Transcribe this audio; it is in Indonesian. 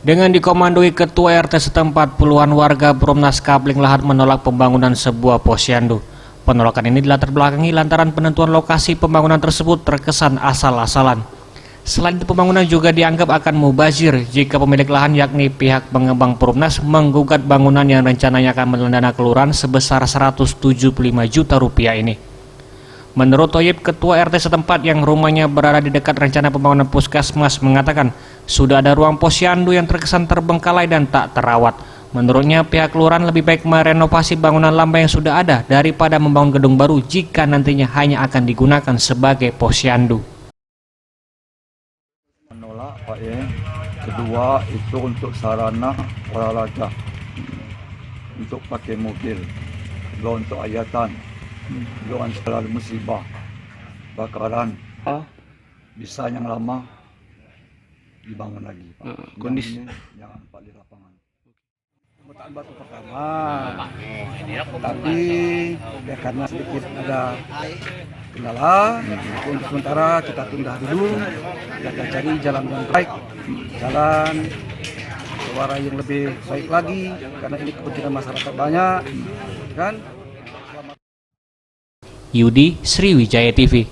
Dengan dikomandoi Ketua RT setempat, puluhan warga Perumnas Kabling Lahat menolak pembangunan sebuah posyandu. Penolakan ini dilatar belakangi lantaran penentuan lokasi pembangunan tersebut terkesan asal-asalan. Selain itu, pembangunan juga dianggap akan mubazir jika pemilik lahan yakni pihak pengembang Perumnas menggugat bangunan yang rencananya akan menelan dana kelurahan sebesar 175 juta rupiah ini. Menurut Toyib, Ketua RT setempat yang rumahnya berada di dekat rencana pembangunan puskesmas mengatakan sudah ada ruang posyandu yang terkesan terbengkalai dan tak terawat. Menurutnya, pihak kelurahan lebih baik merenovasi bangunan lama yang sudah ada daripada membangun gedung baru jika nantinya hanya akan digunakan sebagai posyandu. Menolak Pak ya. Kedua itu untuk sarana olahraga, untuk pakai mobil, juga untuk ayatan, juga segala musibah, bakaran, bisa yang lama dibangun lagi Pak. Kondisi yang Pak di lapangan. Pemetaan batu pertama, tapi ya karena sedikit ada kendala, untuk sementara kita tunda dulu, kita cari jalan yang baik, jalan suara yang lebih baik lagi, karena ini kepentingan masyarakat banyak, kan? Yudi, Sriwijaya TV.